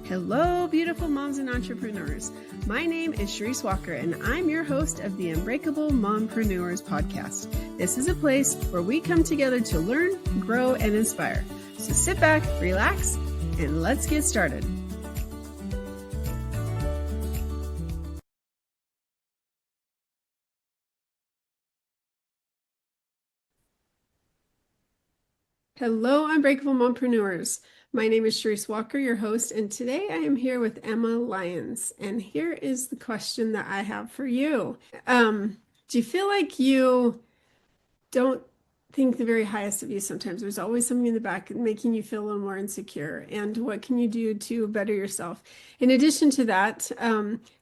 Hello, beautiful moms and entrepreneurs. My name is Charisse Walker, and I'm your host of the Unbreakable Mompreneurs podcast. This is a place where we come together to learn, grow, and inspire. So sit back, relax, and let's get started. Hello, Unbreakable Mompreneurs. My name is Charisse Walker, your host, and today I am here with Emma Lyons. And here is the question that I have for you. Do you feel like you don't think the very highest of you sometimes? There's always something in the back making you feel a little more insecure. And what can you do to better yourself? In addition to that,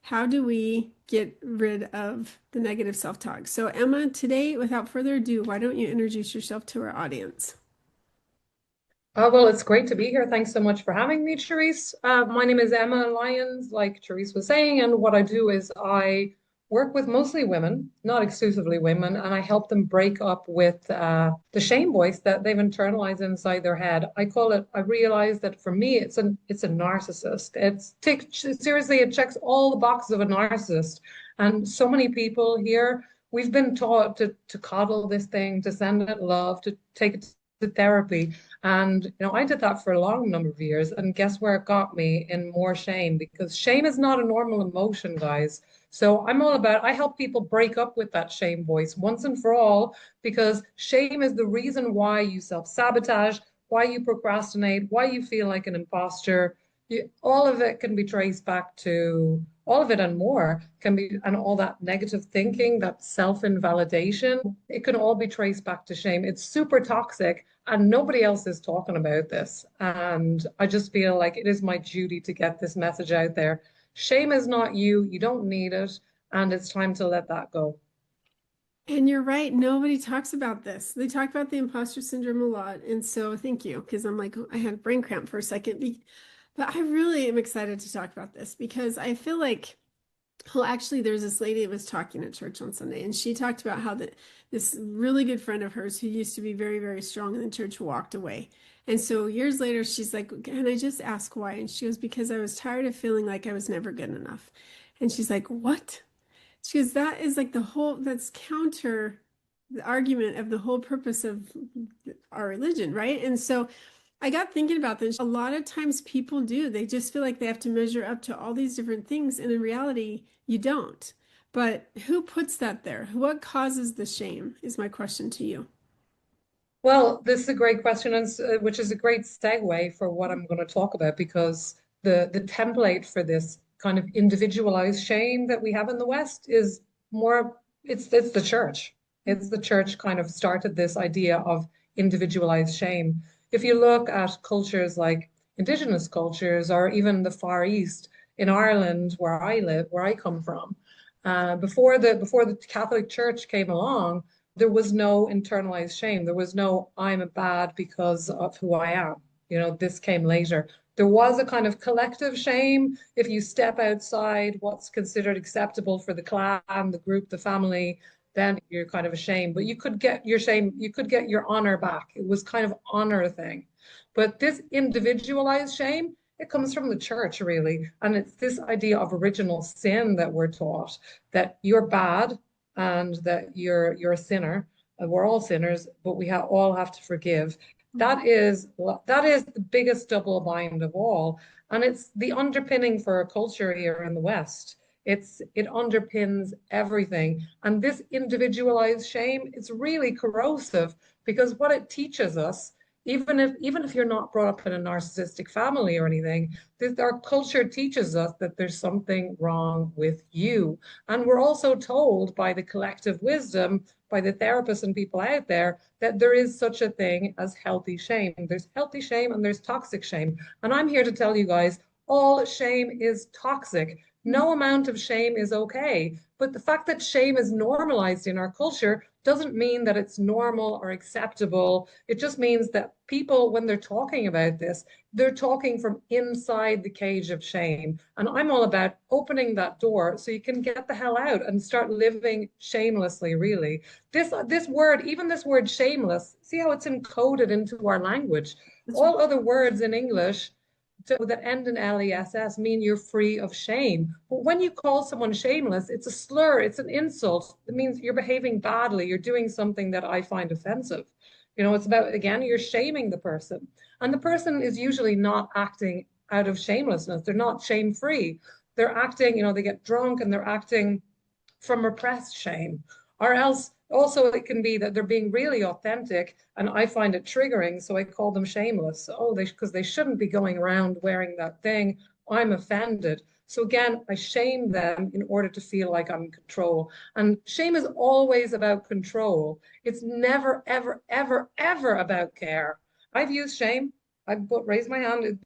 how do we get rid of the negative self-talk? So Emma, today, without further ado, why don't you introduce yourself to our audience? Well, it's great to be here. Thanks so much for having me, Charisse. My name is Emma Lyons, like Charisse was saying, and what I do is I work with mostly women, not exclusively women, and I help them break up with the shame voice that they've internalized inside their head. I realize that for me, it's a narcissist. Seriously, it checks all the boxes of a narcissist. And so many people here, we've been taught to coddle this thing, to send it love, to take it to therapy. And I did that for a long number of years, and guess where it got me? In more shame, because shame is not a normal emotion, guys. So I help people break up with that shame voice once and for all, because shame is the reason why you self-sabotage, why you procrastinate, why you feel like an imposter. All of it can be traced back to all of it and more can be, and all that negative thinking, that self-invalidation, it can all be traced back to shame. It's super toxic and nobody else is talking about this. And I just feel like it is my duty to get this message out there. Shame is not you. You don't need it. And it's time to let that go. And you're right, nobody talks about this. They talk about the imposter syndrome a lot. And so thank you, because I'm like, I had a brain cramp for a second. But I really am excited to talk about this because I feel like, well, actually, there's this lady that was talking at church on Sunday, and she talked about how this really good friend of hers who used to be very, very strong in the church walked away. And so years later, she's like, can I just ask why? And she goes, because I was tired of feeling like I was never good enough. And she's like, what? She goes, that is like that's counter the argument of the whole purpose of our religion, right? And so I got thinking about this. A lot of times people do. They just feel like they have to measure up to all these different things. And in reality, you don't. But who puts that there? What causes the shame is my question to you. Well, this is a great question, and which is a great segue for what I'm going to talk about, because the template for this kind of individualized shame that we have in the West is more, it's the church. It's the church kind of started this idea of individualized shame. If you look at cultures like indigenous cultures, or even the Far East in Ireland, where I live, where I come from, before the Catholic Church came along, there was no internalized shame. There was no, I'm bad because of who I am. This came later. There was a kind of collective shame. If you step outside what's considered acceptable for the clan, the group, the family, then you're kind of ashamed. But you could get your shame, you could get your honor back. It was kind of honor thing. But this individualized shame, it comes from the church, really. And it's this idea of original sin that we're taught, that you're bad and that you're a sinner. And we're all sinners, but all have to forgive. That is the biggest double bind of all, and it's the underpinning for a culture here in the West. It underpins everything, and this individualized shame, it's really corrosive, because what it teaches us, even if you're not brought up in a narcissistic family or anything, our culture teaches us that there's something wrong with you. And we're also told by the collective wisdom, by the therapists and people out there, that there is such a thing as healthy shame. There's healthy shame and there's toxic shame. And I'm here to tell you guys, all shame is toxic. No amount of shame is okay. But the fact that shame is normalized in our culture doesn't mean that it's normal or acceptable. It just means that people, when they're talking about this, they're talking from inside the cage of shame. And I'm all about opening that door so you can get the hell out and start living shamelessly, really. This word, even this word shameless, see how it's encoded into our language. All other words in English, that end in LESS mean you're free of shame. But when you call someone shameless, it's a slur, it's an insult. It means you're behaving badly, you're doing something that I find offensive. It's about, again, you're shaming the person. And the person is usually not acting out of shamelessness. They're not shame free. They're acting, they get drunk and they're acting from repressed shame. Or else also it can be that they're being really authentic and I find it triggering, so I call them shameless. Oh, because they shouldn't be going around wearing that thing. I'm offended. So again, I shame them in order to feel like I'm in control. And shame is always about control. It's never, ever, ever, ever about care. I've used shame. I raise my hand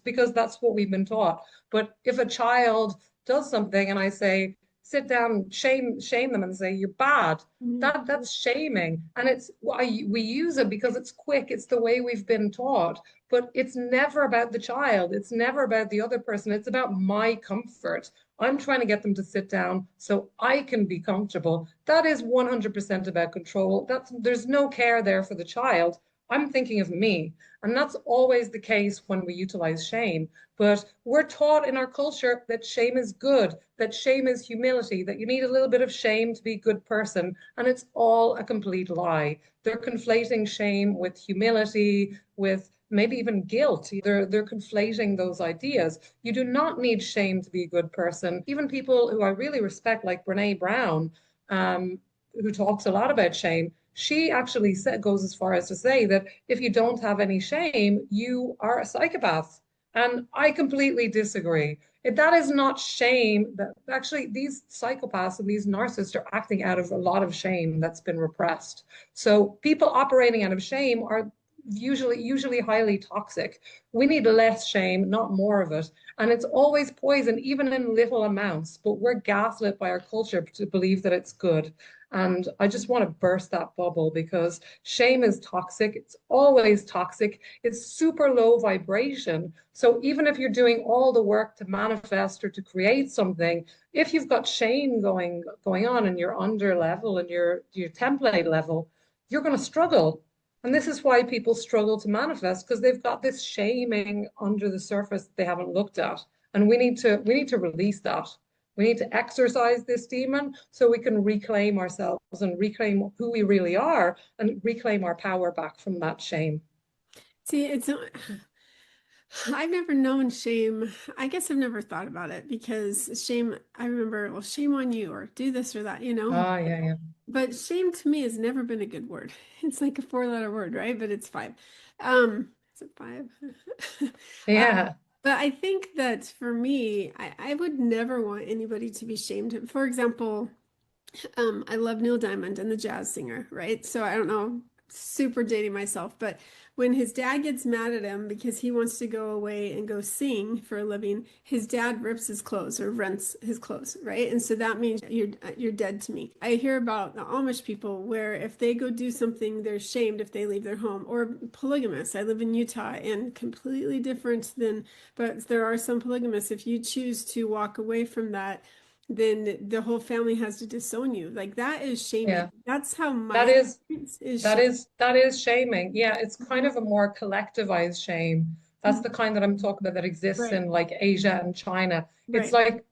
because that's what we've been taught. But if a child does something and I say, sit down, shame them and say you're bad. That's shaming, and it's why we use it because it's quick. It's the way we've been taught, but it's never about the child. It's never about the other person. It's about my comfort. I'm trying to get them to sit down so I can be comfortable. That is 100% about control. There's no care there for the child. I'm thinking of me. And that's always the case when we utilize shame. But we're taught in our culture that shame is good, that shame is humility, that you need a little bit of shame to be a good person. And it's all a complete lie. They're conflating shame with humility, with maybe even guilt. They're conflating those ideas. You do not need shame to be a good person. Even people who I really respect, like Brene Brown, who talks a lot about shame, she actually goes as far as to say that if you don't have any shame, you are a psychopath. And I completely disagree. That is not shame. That actually these psychopaths and these narcissists are acting out of a lot of shame that's been repressed. So people operating out of shame are usually highly toxic. We need less shame, not more of it. And it's always poison, even in little amounts. But we're gaslit by our culture to believe that it's good. And I just want to burst that bubble because shame is toxic. It's always toxic. It's super low vibration. So even if you're doing all the work to manifest or to create something, if you've got shame going on and you're under level and your template level, you're going to struggle. And this is why people struggle to manifest because they've got this shaming under the surface that they haven't looked at. And we need to release that. We need to exercise this demon so we can reclaim ourselves and reclaim who we really are and reclaim our power back from that shame. See, I've never known shame. I guess I've never thought about it because shame, I remember, well, shame on you or do this or that, Ah, yeah, yeah. But shame to me has never been a good word. It's like a four-letter word, right? But it's five. Is it five? Uh, Yeah, but I think that for me, I would never want anybody to be shamed. For example, I love Neil Diamond and the jazz singer, right? So I don't know, super dating myself, but when his dad gets mad at him because he wants to go away and go sing for a living, his dad rips his clothes or rents his clothes, right? And so that means you're dead to me. I hear about the Amish people where if they go do something, they're shamed if they leave their home, or polygamous. I live in Utah and completely different than, but there are some polygamists. If you choose to walk away from that, then the whole family has to disown you. Like that is shaming. yeah. That's how That my is experience is that shame. is that is shaming. Yeah, it's kind of a more collectivized shame. That's Mhm. the kind that I'm talking about that exists Right, in like Asia and China. It's right. like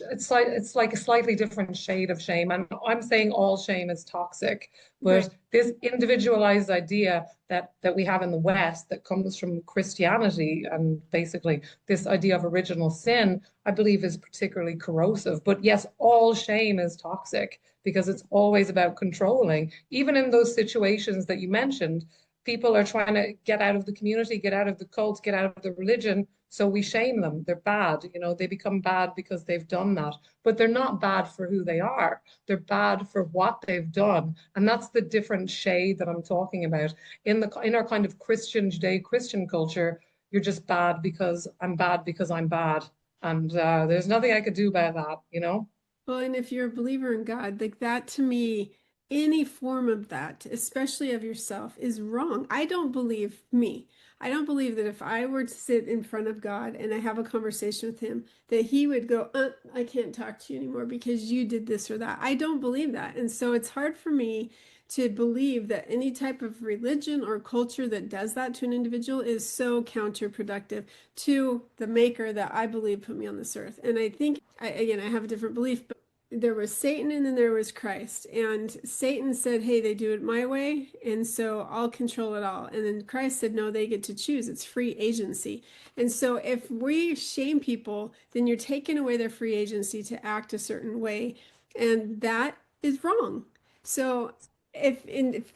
it's like a slightly different shade of shame. And I'm saying all shame is toxic, Right. but this individualized idea that we have in the West that comes from Christianity and basically this idea of original sin, I believe is particularly corrosive. But yes, all shame is toxic because it's always about controlling. Even in those situations that you mentioned, people are trying to get out of the community, get out of the cult, get out of the religion. So we shame them. They're bad. They become bad because they've done that. But they're not bad for who they are. They're bad for what they've done. And that's the different shade that I'm talking about. In our kind of Christian, Judeo-Christian culture, you're just bad because I'm bad because I'm bad. And there's nothing I could do about that. Well, and if you're a believer in God, like that to me, any form of that, especially of yourself, is wrong. I don't believe me. I don't believe that if I were to sit in front of God and I have a conversation with him, that he would go, I can't talk to you anymore because you did this or that. I don't believe that. And so it's hard for me to believe that any type of religion or culture that does that to an individual is so counterproductive to the maker that I believe put me on this earth. And I think, again, I have a different belief, but there was Satan and then there was Christ. And Satan said, hey, they do it my way, and so I'll control it all. And then Christ said, no, they get to choose. It's free agency. And so if we shame people, then you're taking away their free agency to act a certain way. And that is wrong. So if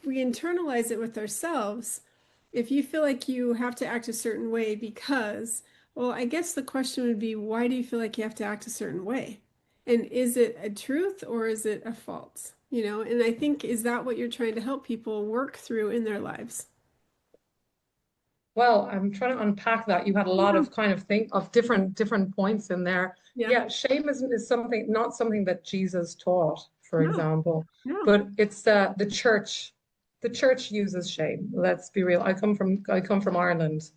we internalize it with ourselves, if you feel like you have to act a certain way because, well, I guess the question would be, why do you feel like you have to act a certain way? And is it a truth or is it a false? You know, and I think, is that what you're trying to help people work through in their lives? Well, I'm trying to unpack that. You had a lot Yeah. of kind of think of different points in there. Yeah. Yeah, shame is something not something that Jesus taught, for No, example, no. but it's the church. The church uses shame. Let's be real. I come from Ireland.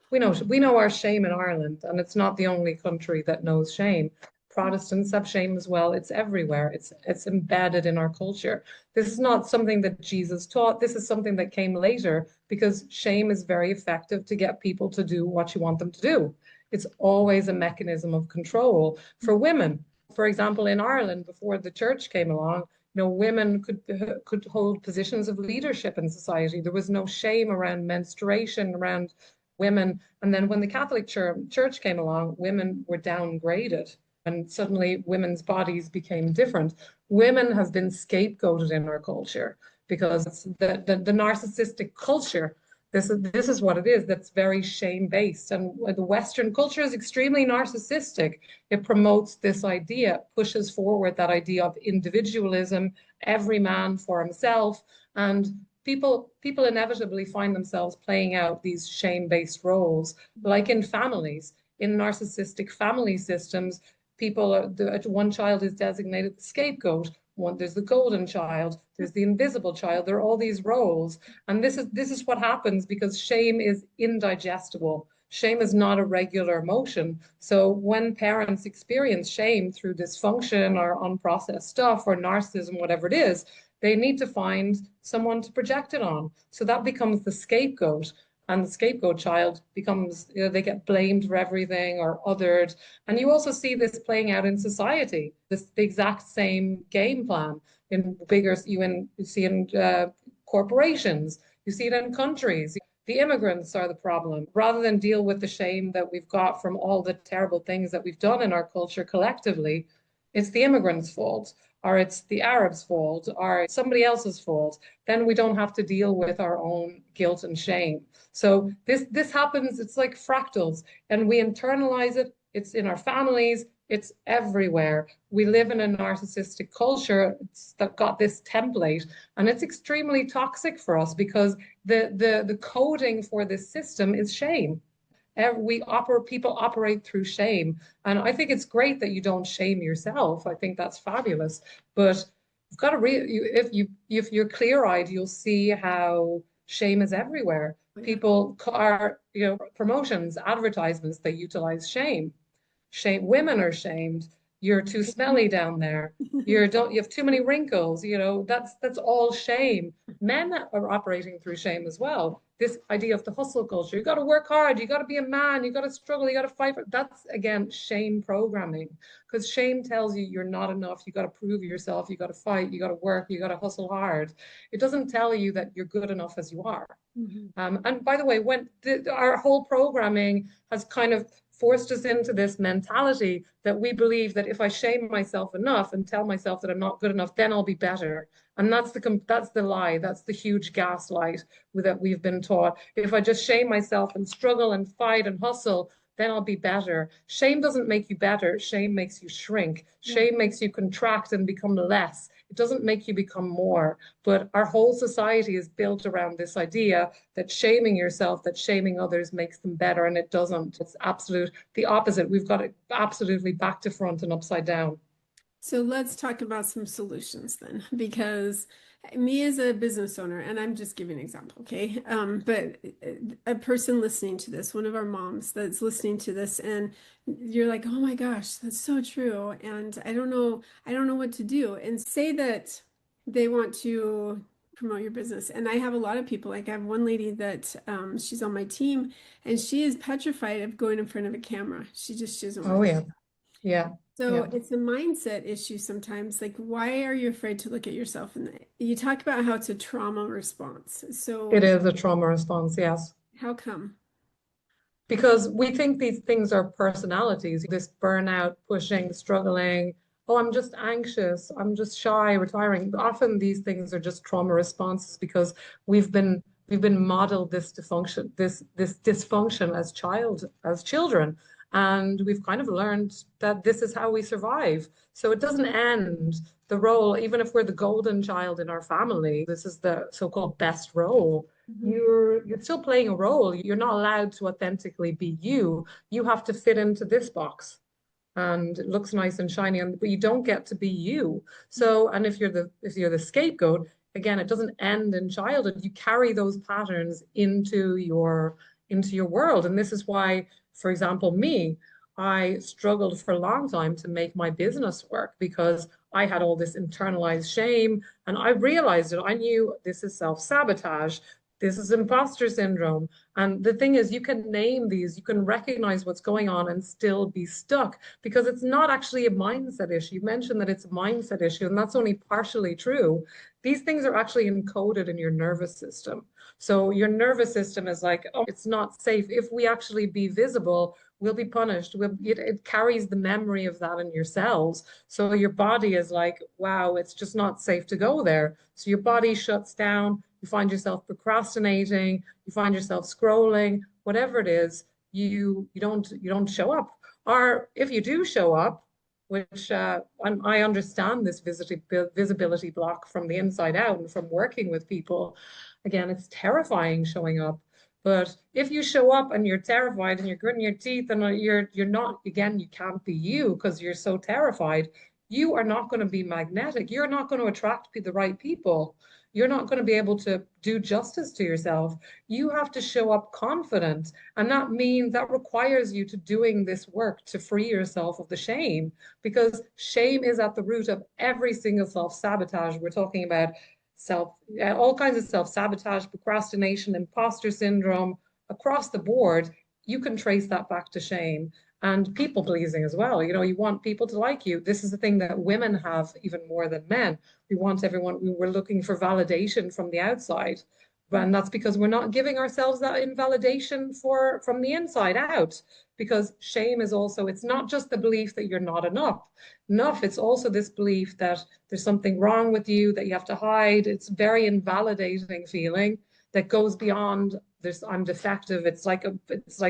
We know our shame in Ireland, and it's not the only country that knows shame. Protestants have shame as well. It's everywhere. It's embedded in our culture. This is not something that Jesus taught. This is something that came later because shame is very effective to get people to do what you want them to do. It's always a mechanism of control for women. For example, in Ireland, before the church came along, women could hold positions of leadership in society. There was no shame around menstruation, around women. And then when the Catholic Church came along, women were downgraded and suddenly women's bodies became different. Women have been scapegoated in our culture because it's the narcissistic culture. This is what it is. That's very shame based. And the Western culture is extremely narcissistic. It promotes this idea, pushes forward that idea of individualism, every man for himself. And people inevitably find themselves playing out these shame-based roles, like in families, in narcissistic family systems. One child is designated the scapegoat. There's the golden child. There's the invisible child. There are all these roles, and this is what happens because shame is indigestible. Shame is not a regular emotion. So when parents experience shame through dysfunction or unprocessed stuff or narcissism, whatever it is, they need to find someone to project it on. So that becomes the scapegoat. And the scapegoat child becomes, they get blamed for everything or othered. And you also see this playing out in society, the exact same game plan in bigger, you see in corporations, you see it in countries. The immigrants are the problem. Rather than deal with the shame that we've got from all the terrible things that we've done in our culture collectively, it's the immigrants' fault, or it's the Arabs' fault, or it's somebody else's fault. Then we don't have to deal with our own guilt and shame. So this happens, it's like fractals, and we internalize it. It's in our families, it's everywhere. We live in a narcissistic culture that got this template, and it's extremely toxic for us because the coding for this system is shame. People operate through shame, and I think it's great that you don't shame yourself. I think that's fabulous, but you've got to if you're clear-eyed, you'll see how shame is everywhere. Yeah. People are, promotions, advertisements, they utilize shame. Women are shamed. You're too smelly down there. You have too many wrinkles. That's all shame. Men are operating through shame as well. This idea of the hustle culture. You got to work hard. You got to be a man. You got to struggle. You got to fight for. That's again shame programming, because shame tells you you're not enough. You got to prove yourself. You got to fight. You got to work. You got to hustle hard. It doesn't tell you that you're good enough as you are. Mhm. And by the way, when our whole programming has kind of forced us into this mentality that we believe that if I shame myself enough and tell myself that I'm not good enough, then I'll be better. And that's the lie. That's the huge gaslight that we've been taught. If I just shame myself and struggle and fight and hustle, then I'll be better. Shame doesn't make you better. Shame makes you shrink. Yeah. Shame makes you contract and become less. It doesn't make you become more. But our whole society is built around this idea that shaming yourself, that shaming others makes them better, and it doesn't. It's the opposite. We've got it absolutely back to front and upside down. So let's talk about some solutions then, because me as a business owner, and I'm just giving an example, okay? But a person listening to this, one of our moms that's listening to this, and you're like, oh my gosh, that's so true. And I don't know what to do. And say that they want to promote your business. And I have a lot of people, like I have one lady that she's on my team and she is petrified of going in front of a camera. She doesn't want Oh to. yeah, yeah, So yeah. it's a mindset issue sometimes. Like, why are you afraid to look at yourself? And you talk about how it's a trauma response. It So is a trauma response, yes. how come? Because we think these things are personalities, this burnout, pushing, struggling. Oh, I'm just anxious. I'm just shy, retiring. But often these things are just trauma responses because we've been modeled this dysfunction as children. And we've kind of learned that this is how we survive. So it doesn't end the role, even if we're the golden child in our family, this is the so-called best role. Mhm. You're still playing a role. You're not allowed to authentically be you. You have to fit into this box. And it looks nice and shiny, but you don't get to be you. So, and if you're the scapegoat, again, it doesn't end in childhood. You carry those patterns into your world. And this is why, for example, me, I struggled for a long time to make my business work because I had all this internalized shame and I realized it. I knew this is self-sabotage. This is imposter syndrome. And the thing is, you can name these, you can recognize what's going on and still be stuck because it's not actually a mindset issue. You mentioned that it's a mindset issue, and that's only partially true. These things are actually encoded in your nervous system. So your nervous system is like, oh, it's not safe. If we actually be visible, we'll be punished. It carries the memory of that in your cells. So your body is like, wow, it's just not safe to go there. So your body shuts down. You find yourself procrastinating. You find yourself scrolling. Whatever it is, you don't show up. Or if you do show up, which I understand this visibility block from the inside out and from working with people. Again, it's terrifying showing up. But if you show up and you're terrified and you're gritting your teeth and you're not, again, you can't be you because you're so terrified, you are not going to be magnetic. You're not going to attract the right people. You're not going to be able to do justice to yourself. You have to show up confident. And that means that requires you to doing this work to free yourself of the shame, because shame is at the root of every single self-sabotage. We're talking about all kinds of self-sabotage, procrastination, imposter syndrome, across the board. You can trace that back to shame and people pleasing as well. You know, you want people to like you. This is the thing that women have even more than men. We want everyone, we're looking for validation from the outside. And that's because we're not giving ourselves that invalidation from the inside out. Because shame is also, it's not just the belief that you're not enough. It's also this belief that there's something wrong with you that you have to hide. It's very invalidating feeling that goes beyond this I'm defective. It's like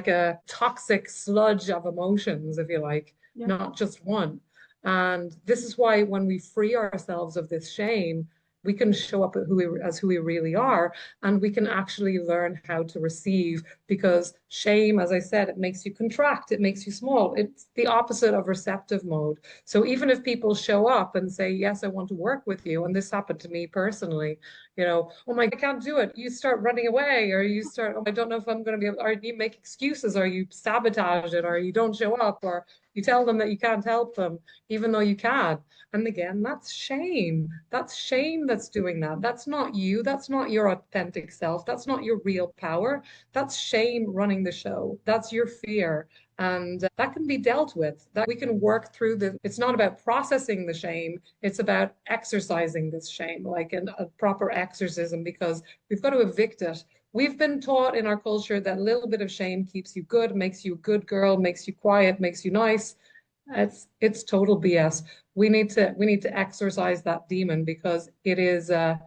a toxic sludge of emotions, if you like, Yeah. not just one. And this is why when we free ourselves of this shame, we can show up as who we really are, and we can actually learn how to receive. Because shame, as I said, it makes you contract, it makes you small. It's the opposite of receptive mode. So even if people show up and say, yes, I want to work with you, and this happened to me personally, you know, oh my, I can't do it. You start running away, or you start, oh, I don't know if I'm going to be able, or you make excuses, or you sabotage it, or you don't show up, or you tell them that you can't help them, even though you can. And again, that's shame. That's shame that's doing that. That's not you. That's not your authentic self. That's not your real power. That's shame running the show. That's your fear. And that can be dealt with, that we can work through this. It's not about processing the shame. It's about exercising this shame, like a proper exorcism, because we've got to evict it. We've been taught in our culture that a little bit of shame keeps you good, makes you a good girl, makes you quiet, makes you nice. It's total BS. We need to exorcise that demon, because it's a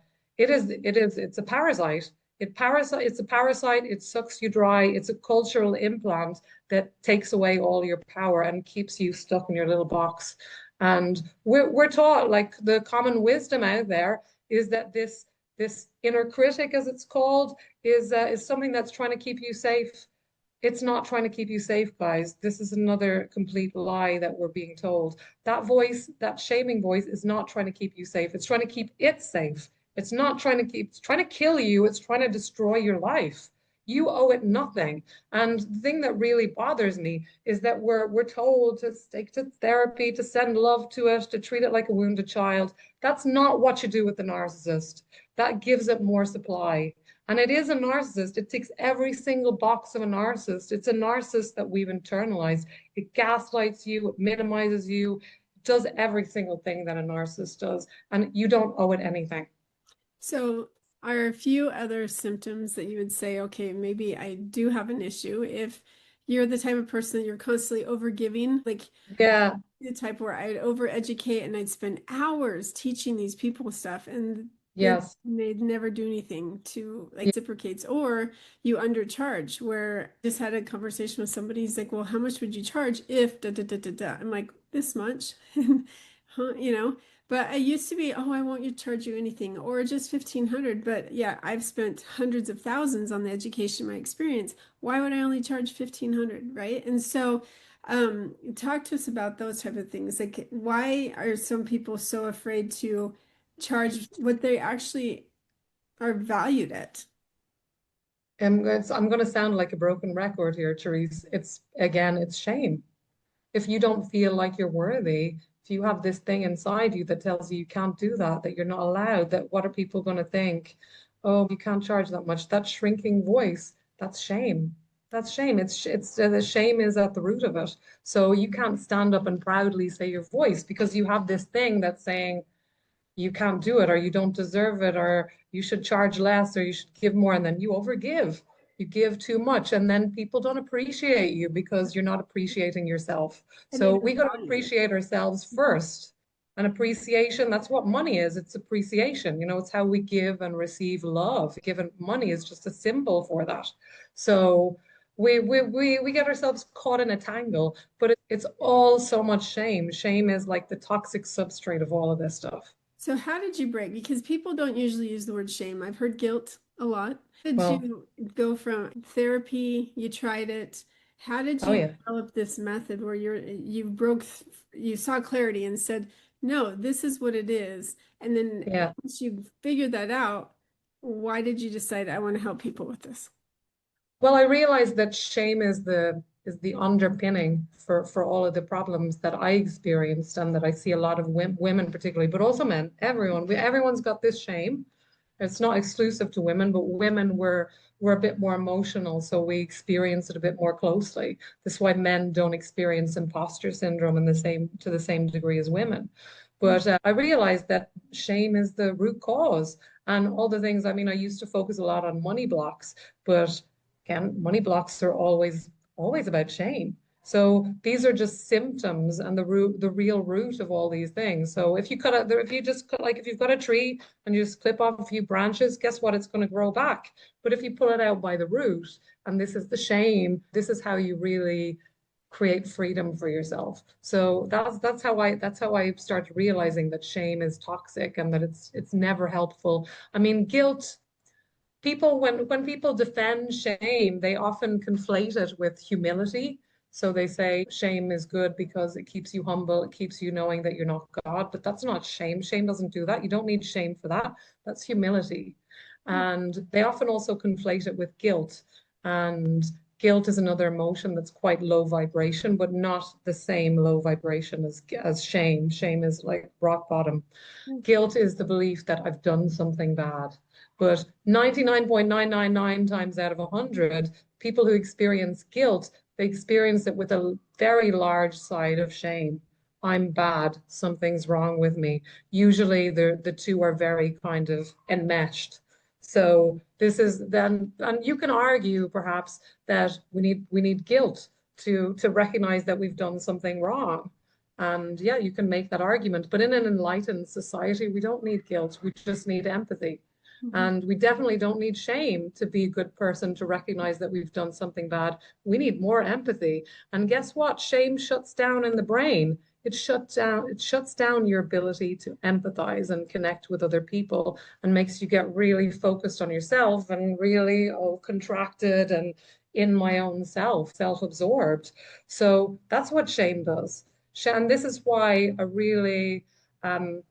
parasite. It's a parasite. It sucks you dry. It's a cultural implant that takes away all your power and keeps you stuck in your little box. And we're taught, like, the common wisdom out there is that this inner critic, as it's called, is something that's trying to keep you safe. It's not trying to keep you safe, guys. This is another complete lie that we're being told. That voice, that shaming voice, is not trying to keep you safe. It's trying to keep it safe. It's not trying to keep, it's trying to kill you. It's trying to destroy your life. You owe it nothing. And the thing that really bothers me is that we're told to take to therapy, to send love to it, to treat it like a wounded child. That's not what you do with the narcissist. That gives it more supply. And it is a narcissist. It ticks every single box of a narcissist. It's a narcissist that we've internalized. It gaslights you, it minimizes you, it does every single thing that a narcissist does. And you don't owe it anything. So, are a few other symptoms that you would say, okay, maybe I do have an issue if you're the type of person that you're constantly overgiving, like Yeah, the type where I'd overeducate and I'd spend hours teaching these people stuff and yes. they'd never do anything to like Yeah. reciprocates, or you undercharge where I just had a conversation with somebody. He's like, well, how much would you charge if da da da da da? I'm like, this much. Huh, you know, but I used to be, oh, I won't you charge you anything or just 1,500. But yeah, I've spent hundreds of thousands on the education, my experience. Why would I only charge 1,500, right? And so talk to us about those type of things. Like, why are some people so afraid to charge what they actually are valued at? I'm going to sound like a broken record here, Charisse. It's again, it's shame. If you don't feel like you're worthy, if you have this thing inside you that tells you you can't do that, that you're not allowed, that what are people going to think? Oh, you can't charge that much. That shrinking voice, that's shame. That's shame. It's the shame is at the root of it. So you can't stand up and proudly say your voice because you have this thing that's saying you can't do it or you don't deserve it or you should charge less or you should give more and then you overgive. You give too much and then people don't appreciate you because you're not appreciating yourself. And they So we don't got to value you. appreciate ourselves first. And appreciation, that's what money is. It's appreciation. You know, it's how we give and receive love. Given money is just a symbol for that. So we get ourselves caught in a tangle, but it's all so much shame. Shame is like the toxic substrate of all of this stuff. So how did you break? Because people don't usually use the word shame. I've heard guilt a lot. How did Well, you go from therapy? You tried it. How did oh you yeah. develop this method where you saw clarity and said, no, this is what it is. And then Yeah. once you figured that out, why did you decide I want to help people with this? Well, I realized that shame is the underpinning for all of the problems that I experienced and that I see a lot of women particularly, but also men, everyone. Everyone's got this shame. It's not exclusive to women, but women were a bit more emotional, so we experience it a bit more closely. This is why men don't experience imposter syndrome in the same to the same degree as women. But I realized that shame is the root cause, and all the things. I mean, I used to focus a lot on money blocks, but again, money blocks are always about shame. So these are just symptoms and the real root of all these things. So if you just cut, like if you've got a tree and you just clip off a few branches, guess what? It's going to grow back. But if you pull it out by the root, and this is the shame, this is how you really create freedom for yourself. So that's how I started realizing that shame is toxic and that it's never helpful. I mean, guilt people when people defend shame, they often conflate it with humility. So they say shame is good because it keeps you humble, it keeps you knowing that you're not God, but that's not shame. Shame doesn't do that. You don't need shame for that. That's humility. And they often also conflate it with guilt. And guilt is another emotion that's quite low vibration, but not the same low vibration as shame. Shame is like rock bottom. Guilt is the belief that I've done something bad. But 99.999 times out of 100, people who experience guilt, they experience it with a very large side of shame. I'm bad. Something's wrong with me. Usually the two are very kind of enmeshed. So this is then, and you can argue perhaps that we need guilt to recognize that we've done something wrong. And yeah, you can make that argument. But in an enlightened society, we don't need guilt. We just need empathy. Mhm. And we definitely don't need shame to be a good person to recognize that we've done something bad. We need more empathy. And guess what? Shame shuts down in the brain. It shuts down your ability to empathize and connect with other people and makes you get really focused on yourself and really contracted and in my own self-absorbed. So that's what shame does. And this is why I really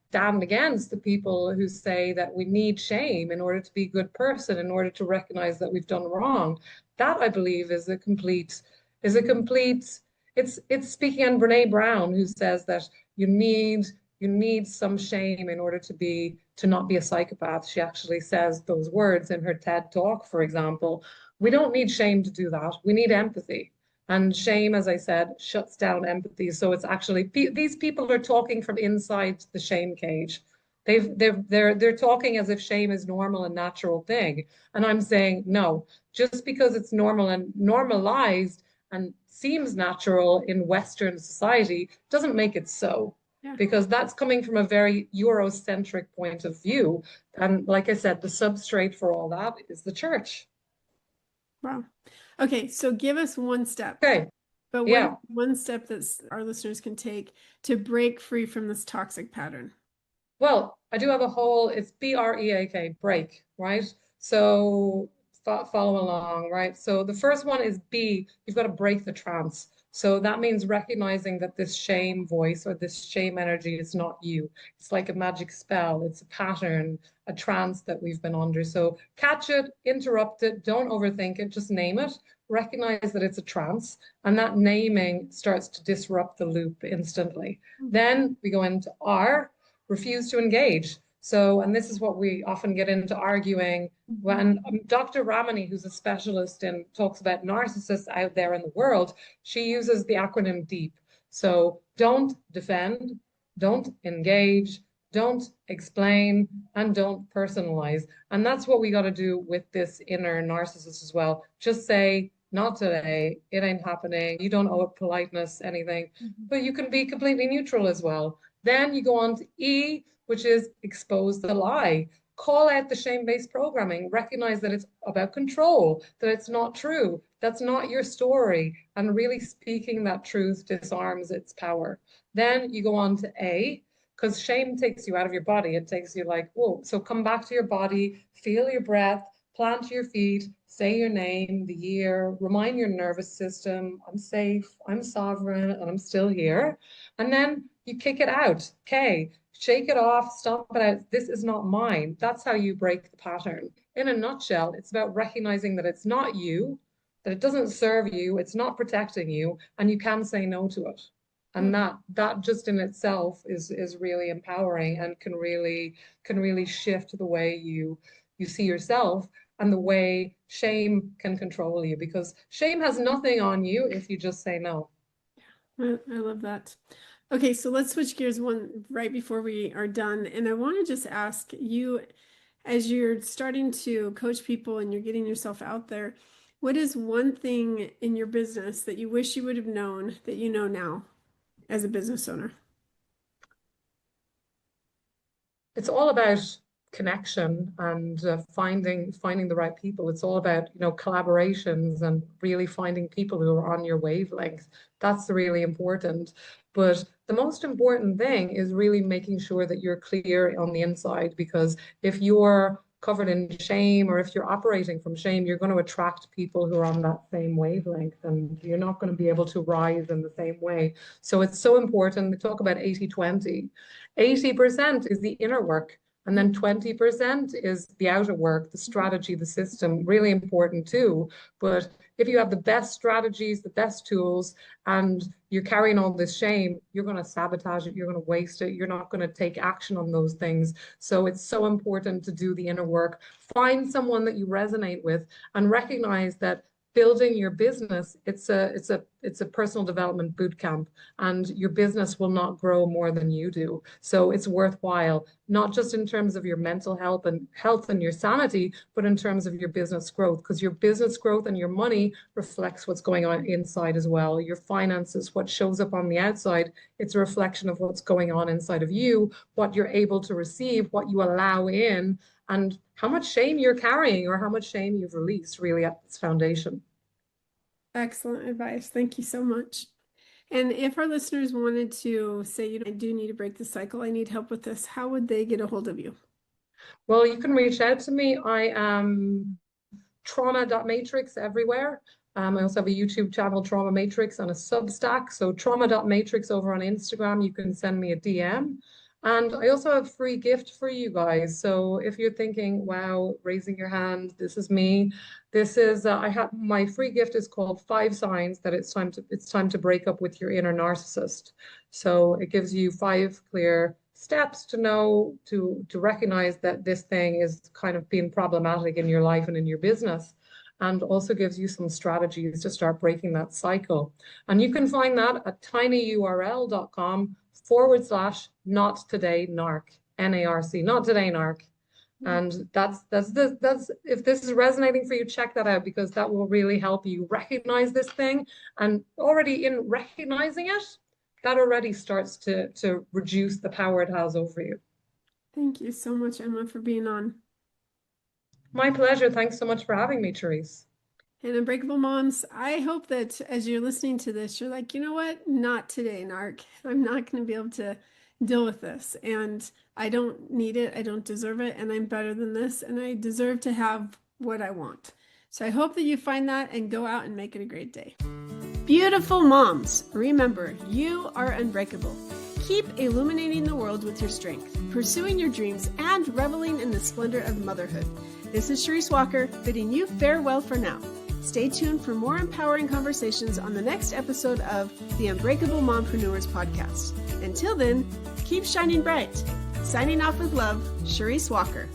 stand against the people who say that we need shame in order to be a good person, in order to recognize that we've done wrong. That I believe is a complete it's speaking on Brene Brown, who says that you need you need some shame in order to not be a psychopath. She actually says those words in her TED talk, for example. We don't need shame to do that. We need empathy. And shame, as I said, shuts down empathy. So it's actually these people are talking from inside the shame cage. They're talking as if shame is normal and natural thing. And I'm saying no, just because it's normal and normalized and seems natural in Western society doesn't make it so. Yeah. Because that's coming from a very Eurocentric point of view. And like I said, the substrate for all that is the church. Wow. Okay, so give us one step, Okay. but Yeah. one step that our listeners can take to break free from this toxic pattern. Well, I do have a whole, it's BREAK, break, right? So follow along, right? So the first one is B, you've got to break the trance. So that means recognizing that this shame voice or this shame energy is not you. It's like a magic spell, it's a pattern, a trance that we've been under. So catch it, interrupt it, don't overthink it, just name it. Recognize that it's a trance, and that naming starts to disrupt the loop instantly. Then we go into R, refuse to engage. So, and this is what we often get into arguing when Dr. Ramani, who's a specialist in talks about narcissists out there in the world, she uses the acronym DEEP. So don't defend, don't engage, don't explain, and don't personalize. And that's what we got to do with this inner narcissist as well. Just say, not today, it ain't happening. You don't owe it politeness, anything, but you can be completely neutral as well. Then you go on to E, which is expose the lie. Call out the shame-based programming. Recognize that it's about control, that it's not true. That's not your story. And really speaking that truth disarms its power. Then you go on to A, because shame takes you out of your body. It takes you like, whoa. So come back to your body, feel your breath, plant your feet, say your name, the year, remind your nervous system, I'm safe, I'm sovereign, and I'm still here. And then you kick it out. Okay, shake it off, stomp it out. This is not mine. That's how you break the pattern. In a nutshell, it's about recognizing that it's not you, that it doesn't serve you, it's not protecting you, and you can say no to it. And that just in itself is really empowering and can really shift the way you see yourself and the way shame can control you, because shame has nothing on you if you just say no. I love that. Okay, so let's switch gears one right before we are done. And I want to just ask you, as you're starting to coach people and you're getting yourself out there, what is one thing in your business that you wish you would have known that you know now as a business owner? It's all about connection and finding the right people. It's all about, collaborations and really finding people who are on your wavelength. That's really important. But the most important thing is really making sure that you're clear on the inside, because if you're covered in shame or if you're operating from shame, you're going to attract people who are on that same wavelength, and you're not going to be able to rise in the same way. So it's so important. We talk about 80-20. 80% is the inner work, and then 20% is the outer work, the strategy, the system, really important too. But if you have the best strategies, the best tools, and you're carrying all this shame, you're going to sabotage it, you're going to waste it, you're not going to take action on those things. So it's so important to do the inner work. Find someone that you resonate with and recognize that building your business, it's a personal development boot camp, and your business will not grow more than you do. So it's worthwhile, not just in terms of your mental health and your sanity, but in terms of your business growth, because your business growth and your money reflects what's going on inside as well. Your finances, what shows up on the outside, it's a reflection of what's going on inside of you, what you're able to receive, what you allow in, and how much shame you're carrying or how much shame you've released, really at its foundation. Excellent advice. Thank you so much. And if our listeners wanted to say, I do need to break the cycle, I need help with this, how would they get a hold of you? Well, you can reach out to me. I am trauma.matrix everywhere. I also have a YouTube channel, Trauma Matrix, and a Substack. So trauma.matrix over on Instagram, you can send me a DM. And I also have a free gift for you guys. So if you're thinking, wow, raising your hand, this is me. This is I have my free gift is called 5 Signs that it's time to break up with your inner narcissist. So it gives you 5 clear steps to know to recognize that this thing is kind of being problematic in your life and in your business, and also gives you some strategies to start breaking that cycle. And you can find that at tinyurl.com/not today narc, NARC, not today narc. And that's if this is resonating for you, check that out, because that will really help you recognize this thing. And already in recognizing it, that already starts to reduce the power it has over you. Thank you so much, Emma, for being on. My pleasure. Thanks so much for having me, Charisse. And Unbreakable Moms, I hope that as you're listening to this, you're like, you know what? Not today, narc. I'm not going to be able to deal with this. And I don't need it. I don't deserve it. And I'm better than this. And I deserve to have what I want. So I hope that you find that and go out and make it a great day. Beautiful moms, remember, you are unbreakable. Keep illuminating the world with your strength, pursuing your dreams, and reveling in the splendor of motherhood. This is Charisse Walker, bidding you farewell for now. Stay tuned for more empowering conversations on the next episode of the Unbreakable Mompreneurs podcast. Until then, keep shining bright. Signing off with love, Charisse Walker.